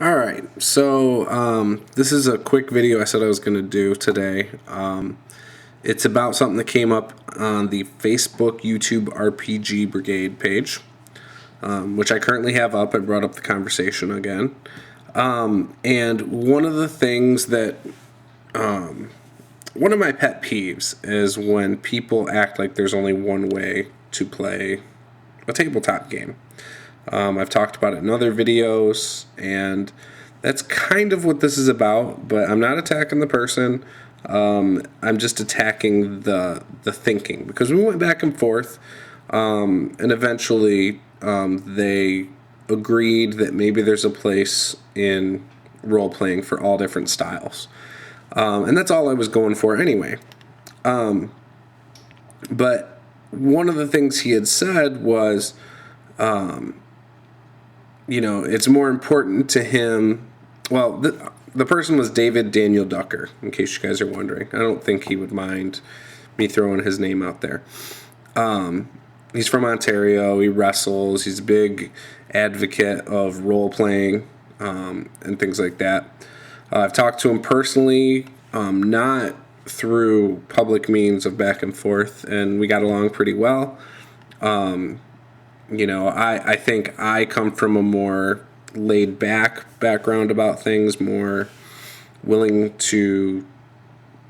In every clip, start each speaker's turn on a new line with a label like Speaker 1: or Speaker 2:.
Speaker 1: All right, so this is a quick video I said I was going to do today. It's about something that came up on the Facebook YouTube RPG Brigade page, which I currently have up. I brought up the conversation again. And one of the things that, one of my pet peeves is when people act like there's only one way to play a tabletop game. I've talked about it in other videos, and that's kind of what this is about, but I'm not attacking the person. I'm just attacking the thinking, because we went back and forth, and eventually they agreed that maybe there's a place in role-playing for all different styles. And that's all I was going for anyway. But one of the things he had said was, it's more important to him. Well, the person was David Daniel Ducker, in case you guys are wondering. I don't think he would mind me throwing his name out there. He's from Ontario. He wrestles. He's a big advocate of role-playing and things like that. I've talked to him personally, not through public means of back and forth, and we got along pretty well. I think I come from a more laid back background about things, more willing to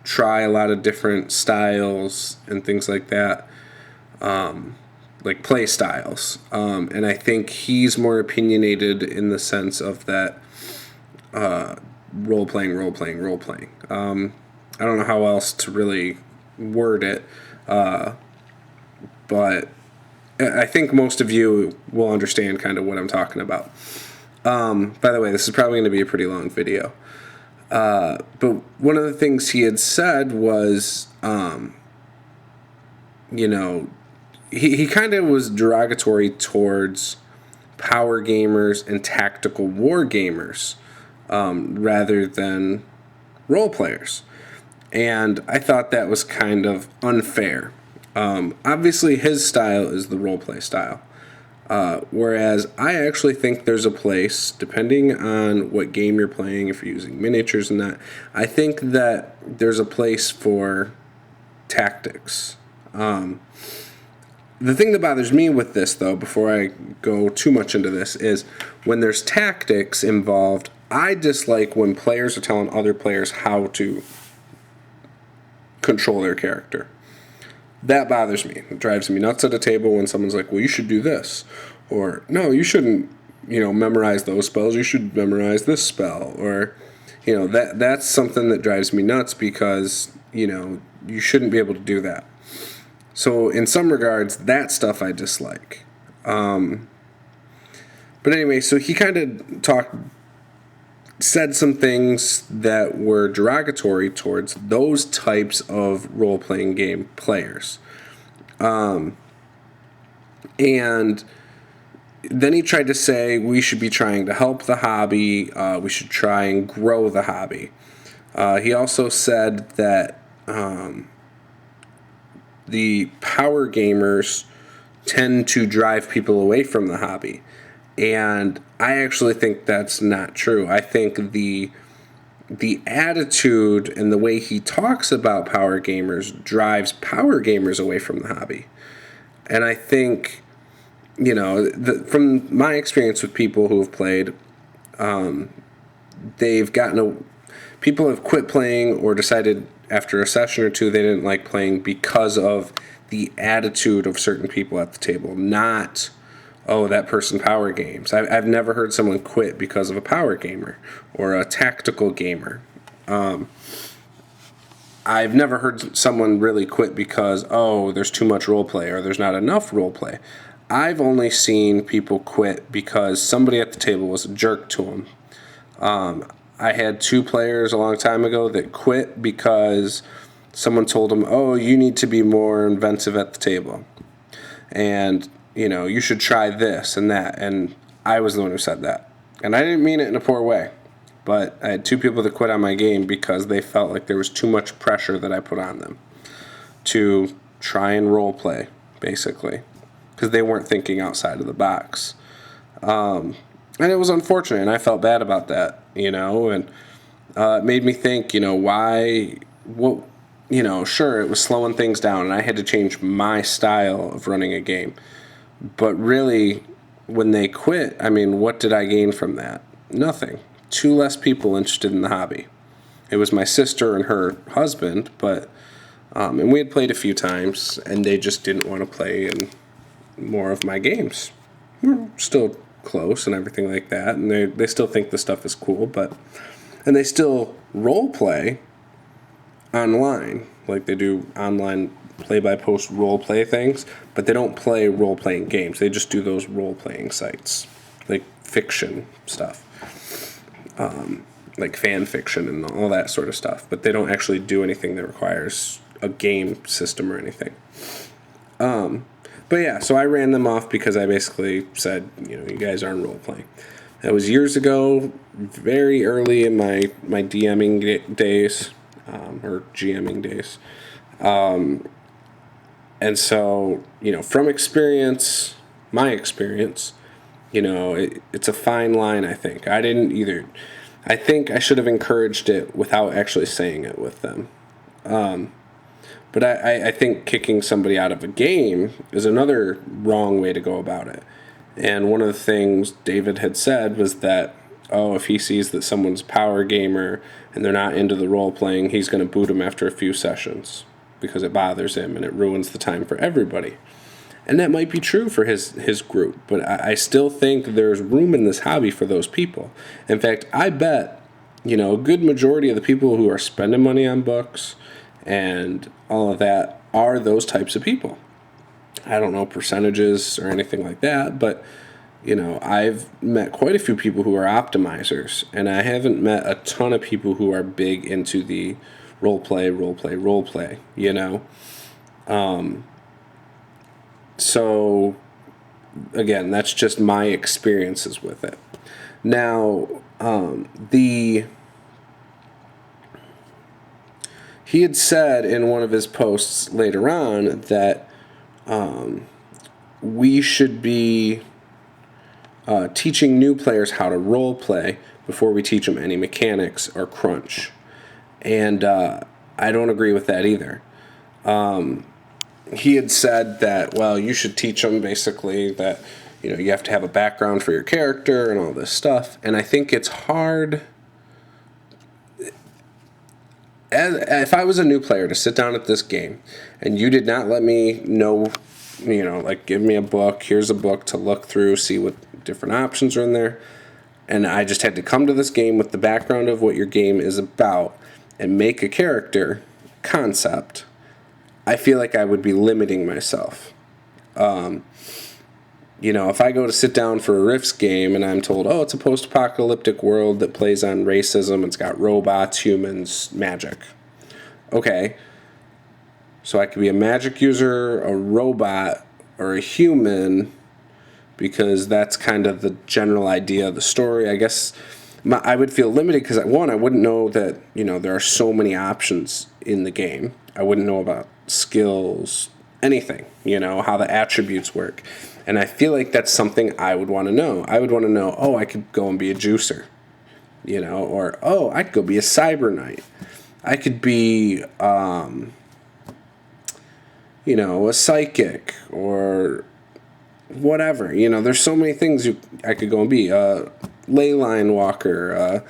Speaker 1: try a lot of different styles and things like that, like play styles. And I think he's more opinionated in the sense of that role playing. I don't know how else to really word it, but I think most of you will understand kind of what I'm talking about. By the way, this is probably going to be a pretty long video. But one of the things he had said was, he kind of was derogatory towards power gamers and tactical war gamers rather than role players. And I thought that was kind of unfair. Obviously, his style is the roleplay style. Whereas I actually think there's a place, depending on what game you're playing, if you're using miniatures and that, I think that there's a place for tactics. The thing that bothers me with this, though, before I go too much into this, is when there's tactics involved, I dislike when players are telling other players how to control their character. That bothers me. It drives me nuts at a table when someone's like, well, you should do this. Or, no, you shouldn't, memorize those spells. You should memorize this spell. Or, that's something that drives me nuts because, you shouldn't be able to do that. So, in some regards, that stuff I dislike. But anyway, so he kind of said some things that were derogatory towards those types of role-playing game players. And then he tried to say we should be trying to help the hobby, we should try and grow the hobby. He also said that the power gamers tend to drive people away from the hobby. And I actually think that's not true. I think the attitude and the way he talks about power gamers drives power gamers away from the hobby. And I think, from my experience with people who have played, people have quit playing or decided after a session or two they didn't like playing because of the attitude of certain people at the table, not, oh, that person power games. I've never heard someone quit because of a power gamer or a tactical gamer. I've never heard someone really quit because, oh, there's too much role play or there's not enough role play. I've only seen people quit because somebody at the table was a jerk to them. I had 2 players a long time ago that quit because someone told them, oh, you need to be more inventive at the table. And, you should try this and that. And I was the one who said that. And I didn't mean it in a poor way. But I had 2 people that quit on my game because they felt like there was too much pressure that I put on them to try and role play, basically, because they weren't thinking outside of the box. And it was unfortunate, and I felt bad about that, and it made me think, why, what, sure, it was slowing things down, and I had to change my style of running a game. But really, when they quit, I mean, what did I gain from that? Nothing. Two less people interested in the hobby. It was my sister and her husband, but and we had played a few times, and they just didn't want to play in more of my games. We're still close and everything like that, and they still think the stuff is cool, and they still role play online, like they do online play-by-post role play things, but they don't play role-playing games. They just do those role-playing sites, like fiction stuff, like fan fiction and all that sort of stuff, but they don't actually do anything that requires a game system or anything. But yeah, so I ran them off because I basically said, you guys aren't role-playing. That was years ago, very early in my DMing days, or GMing days. And so, from experience, my experience, it's a fine line, I think. I think I should have encouraged it without actually saying it with them. But I think kicking somebody out of a game is another wrong way to go about it. And one of the things David had said was that, if he sees that someone's a power gamer and they're not into the role playing, he's going to boot them after a few sessions because it bothers him and it ruins the time for everybody. And that might be true for his group, but I still think there's room in this hobby for those people. In fact, I bet, a good majority of the people who are spending money on books and all of that are those types of people. I don't know percentages or anything like that, but I've met quite a few people who are optimizers, and I haven't met a ton of people who are big into the role play. So again, that's just my experiences with it. Now, he had said in one of his posts later on that we should be teaching new players how to role play before we teach them any mechanics or crunch. And I don't agree with that either. He had said that, you should teach them basically that, you have to have a background for your character and all this stuff. And I think it's hard, if I was a new player, to sit down at this game and you did not let me know, give me a book, here's a book to look through, see what different options are in there. And I just had to come to this game with the background of what your game is about and make a character concept. I feel like I would be limiting myself. If I go to sit down for a Rifts game and I'm told, it's a post-apocalyptic world that plays on racism, it's got robots, humans, magic. Okay. So I could be a magic user, a robot, or a human, because that's kind of the general idea of the story. I guess I would feel limited because, one, I wouldn't know that, there are so many options in the game. I wouldn't know about skills, anything, how the attributes work. And I feel like that's something I would want to know. I would want to know, I could go and be a juicer, or, I could go be a cyber knight. I could be, a psychic or whatever. There's so many things I could go and be. Ley line walker,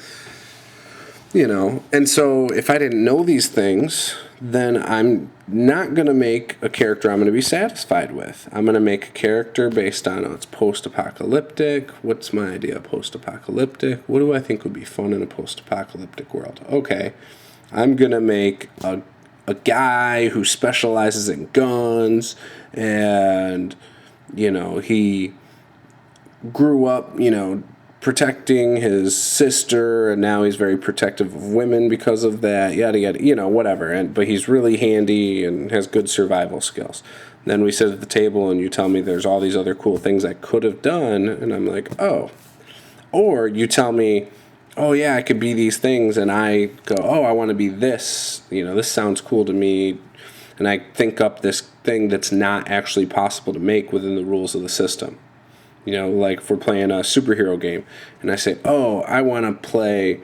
Speaker 1: And so if I didn't know these things, then I'm not going to make a character I'm going to be satisfied with. I'm going to make a character based on, it's post-apocalyptic. What's my idea of post-apocalyptic? What do I think would be fun in a post-apocalyptic world? Okay, I'm going to make a guy who specializes in guns, and, he grew up, protecting his sister, and now he's very protective of women because of that, yada yada, whatever. But he's really handy and has good survival skills. Then we sit at the table and you tell me there's all these other cool things I could have done, and I'm like, or you tell me, I could be these things, and I go, I want to be this, this sounds cool to me, and I think up this thing that's not actually possible to make within the rules of the system. Like if we're playing a superhero game and I say, oh, I want to play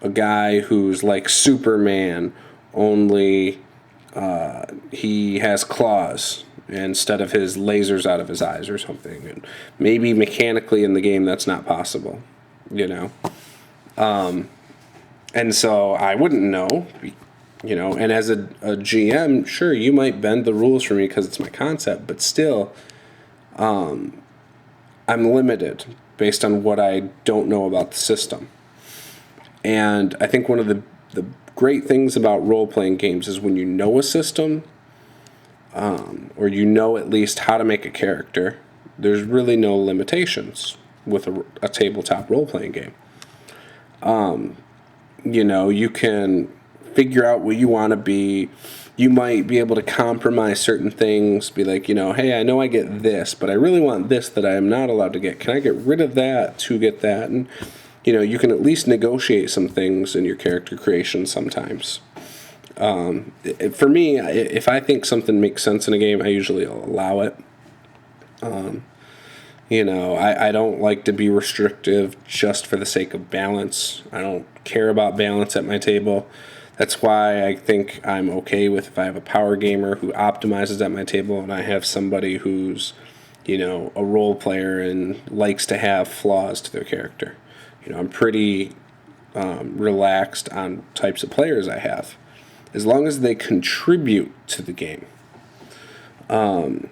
Speaker 1: a guy who's like Superman, only he has claws instead of his lasers out of his eyes or something. And maybe mechanically in the game that's not possible, you know? And so I wouldn't know, and as a GM, sure, you might bend the rules for me because it's my concept, but still, I'm limited based on what I don't know about the system. And I think one of the great things about role-playing games is when you know a system, or you know at least how to make a character, there's really no limitations with a tabletop role-playing game. You can figure out what you want to be. You might be able to compromise certain things, be like, hey, I know I get this, but I really want this that I am not allowed to get. Can I get rid of that to get that? And, you can at least negotiate some things in your character creation sometimes. For me, if I think something makes sense in a game, I usually allow it. I don't like to be restrictive just for the sake of balance. I don't care about balance at my table. That's why I think I'm okay with if I have a power gamer who optimizes at my table and I have somebody who's, a role player and likes to have flaws to their character. I'm pretty relaxed on types of players I have, as long as they contribute to the game. And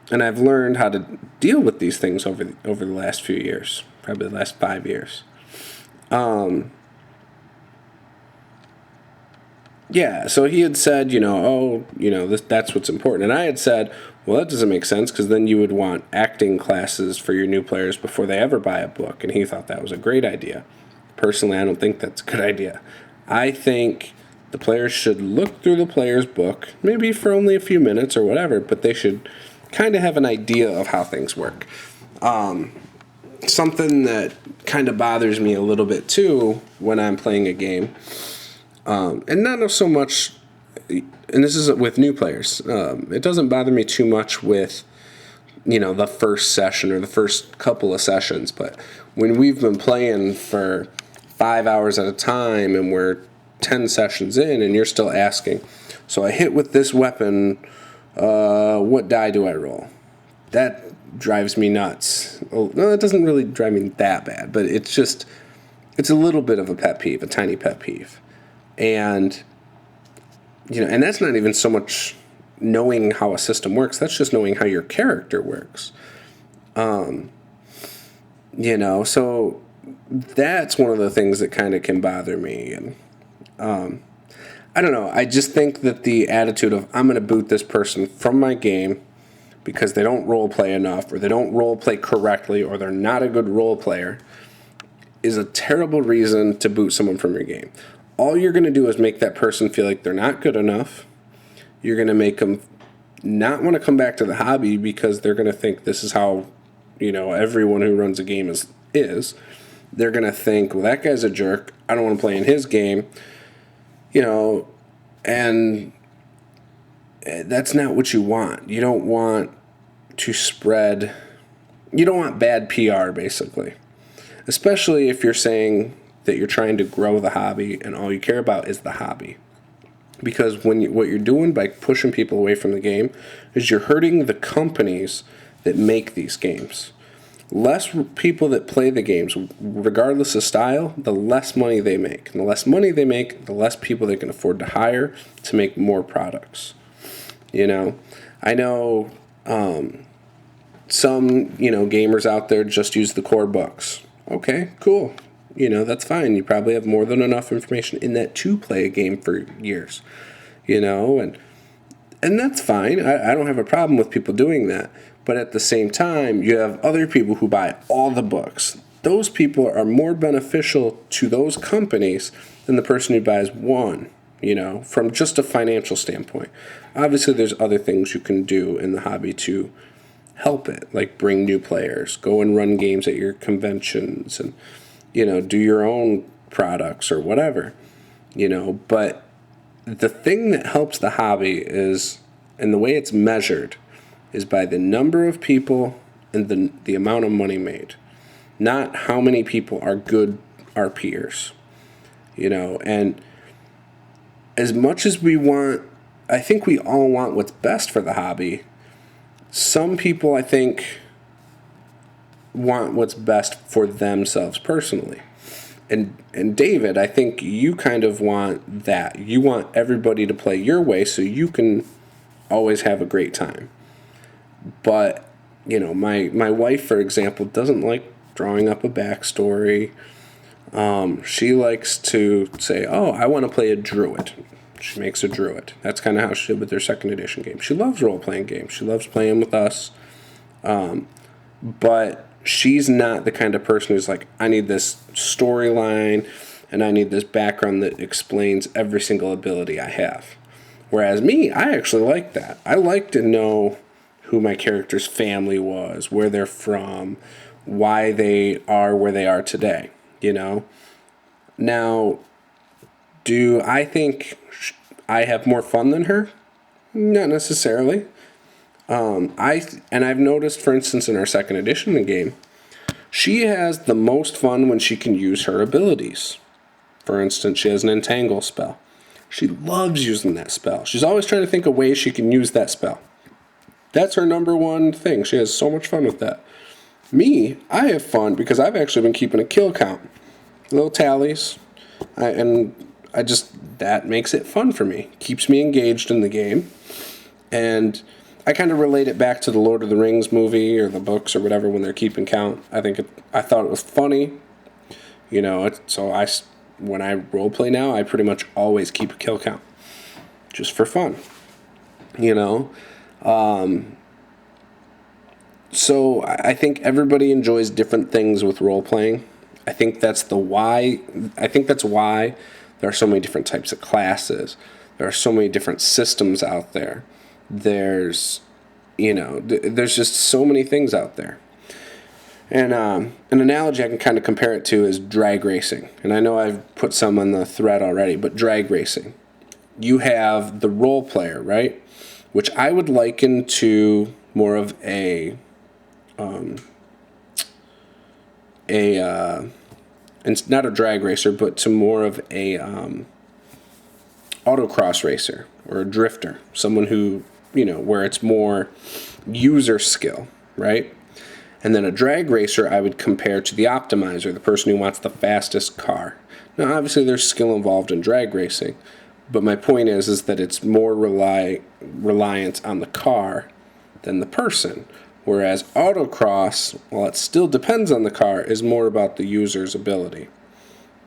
Speaker 1: I've learned how to deal with these things over the last few years, probably the last 5 years. Yeah, so he had said, that's what's important. And I had said, well, that doesn't make sense because then you would want acting classes for your new players before they ever buy a book. And he thought that was a great idea. Personally, I don't think that's a good idea. I think the players should look through the player's book, maybe for only a few minutes or whatever, but they should kind of have an idea of how things work. Something that kind of bothers me a little bit too when I'm playing a game, and not so much, and this is with new players, it doesn't bother me too much with, the first session or the first couple of sessions, but when we've been playing for 5 hours at a time and we're 10 sessions in and you're still asking, so I hit with this weapon, what die do I roll? That drives me nuts. Oh, no, it doesn't really drive me that bad, but it's a little bit of a pet peeve, a tiny pet peeve. And, and that's not even so much knowing how a system works, that's just knowing how your character works. So that's one of the things that kind of can bother me. And, I don't know. I just think that the attitude of I'm going to boot this person from my game because they don't role play enough or they don't role play correctly or they're not a good role player is a terrible reason to boot someone from your game. All you're going to do is make that person feel like they're not good enough. You're going to make them not want to come back to the hobby because they're going to think this is how, everyone who runs a game is. They're going to think, well, that guy's a jerk. I don't want to play in his game. And that's not what you want. You don't want bad PR, basically. Especially if you're saying that you're trying to grow the hobby and all you care about is the hobby. Because what you're doing by pushing people away from the game is you're hurting the companies that make these games. Less people that play the games, regardless of style, the less money they make. And the less money they make, the less people they can afford to hire to make more products. I know some, gamers out there just use the core books. Okay, cool. That's fine. You probably have more than enough information in that to play a game for years. And that's fine. I don't have a problem with people doing that. But at the same time, you have other people who buy all the books. Those people are more beneficial to those companies than the person who buys one, from just a financial standpoint. Obviously, there's other things you can do in the hobby to help it, like bring new players, go and run games at your conventions, and, do your own products or whatever, But the thing that helps the hobby is, and the way it's measured, is by the number of people and the amount of money made, not how many people are good RPers, and as much as we want, I think we all want what's best for the hobby. Some people, I think, want what's best for themselves personally. And David, I think you kind of want that. You want everybody to play your way so you can always have a great time. But, my wife, for example, doesn't like drawing up a backstory. She likes to say, oh, I want to play a druid. She makes a druid. That's kind of how she did with their second edition game. She loves role-playing games. She loves playing with us. But she's not the kind of person who's like, I need this storyline and I need this background that explains every single ability I have. Whereas me, I actually like that. I like to know who my character's family was, where they're from, why they are where they are today, Now, do I think I have more fun than her? Not necessarily. I've noticed, for instance, in our second edition of the game, she has the most fun when she can use her abilities. For instance, she has an entangle spell. She loves using that spell. She's always trying to think of ways she can use that spell. That's her number one thing. She has so much fun with that. Me, I have fun because I've actually been keeping a kill count. Little tallies. That makes it fun for me. Keeps me engaged in the game. And I kind of relate it back to the Lord of the Rings movie or the books or whatever when they're keeping count. I thought it was funny. When I roleplay now, I pretty much always keep a kill count. Just for fun. So I think everybody enjoys different things with role-playing. I think that's why there are so many different types of classes. There are so many different systems out there. There's just so many things out there. And an analogy I can kind of compare it to is drag racing. And I know I've put some on the thread already, but drag racing. You have the role player, right? Which I would liken to more of it's not a drag racer, but to more of a autocross racer or a drifter. Someone who, where it's more user skill, right? And then a drag racer I would compare to the optimizer, the person who wants the fastest car. Now, obviously, there's skill involved in drag racing, but my point is that it's more reliant on the car than the person. Whereas autocross, while it still depends on the car, is more about the user's ability,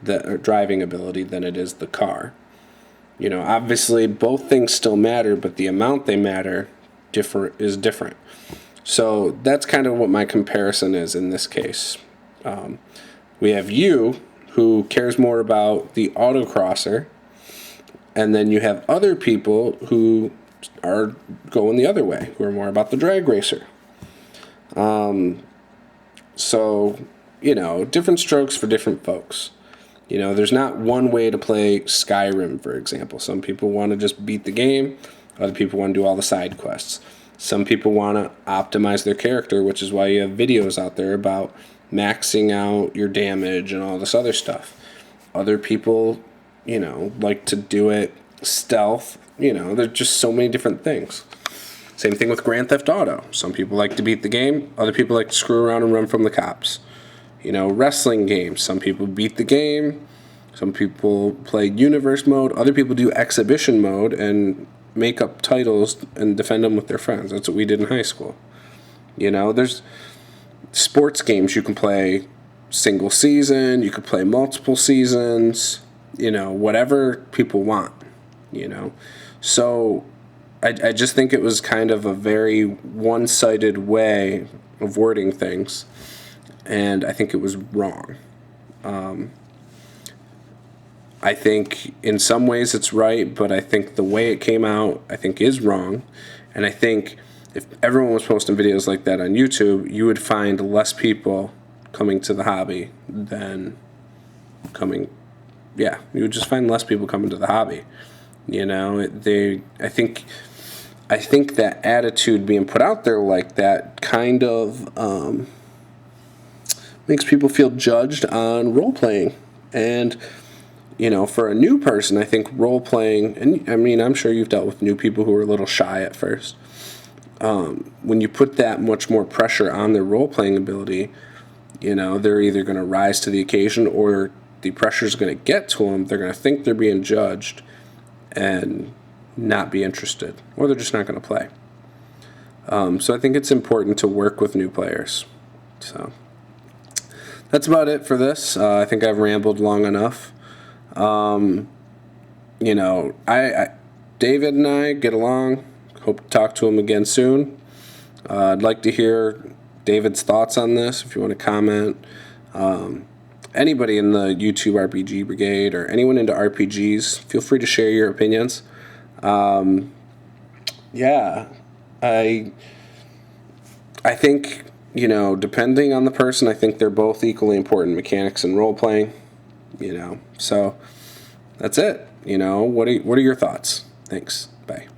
Speaker 1: or driving ability, than it is the car. Obviously, both things still matter, but the amount they matter is different. So that's kind of what my comparison is in this case. We have you, who cares more about the autocrosser, and then you have other people who are going the other way, who are more about the drag racer. So, different strokes for different folks. There's not one way to play Skyrim, for example. Some people want to just beat the game. Other people want to do all the side quests. Some people want to optimize their character, which is why you have videos out there about maxing out your damage and all this other stuff. Other people, like to do it stealth. There's just so many different things. Same thing with Grand Theft Auto. Some people like to beat the game. Other people like to screw around and run from the cops. Wrestling games. Some people beat the game. Some people play universe mode. Other people do exhibition mode and make up titles and defend them with their friends. That's what we did in high school. There's sports games you can play single season. You could play multiple seasons. Whatever people want. So I just think it was kind of a very one-sided way of wording things, and I think it was wrong. I think in some ways it's right, but I think the way it came out, I think, is wrong. And I think if everyone was posting videos like that on YouTube, you would find less people coming to the hobby than you would just find less people coming to the hobby. I think I think that attitude being put out there like that kind of makes people feel judged on role playing. And, for a new person, I think role playing, and I mean, I'm sure you've dealt with new people who are a little shy at first. When you put that much more pressure on their role playing ability, they're either going to rise to the occasion or the pressure is going to get to them. They're going to think they're being judged and not be interested, or they're just not going to play. So I think it's important to work with new players. So that's about it for this. I think I've rambled long enough. David and I get along. Hope to talk to him again soon. I'd like to hear David's thoughts on this. If you want to comment, anybody in the YouTube RPG Brigade or anyone into RPGs, feel free to share your opinions. I think, depending on the person, I think they're both equally important, mechanics and role playing. So that's it. What are your thoughts? Thanks. Bye.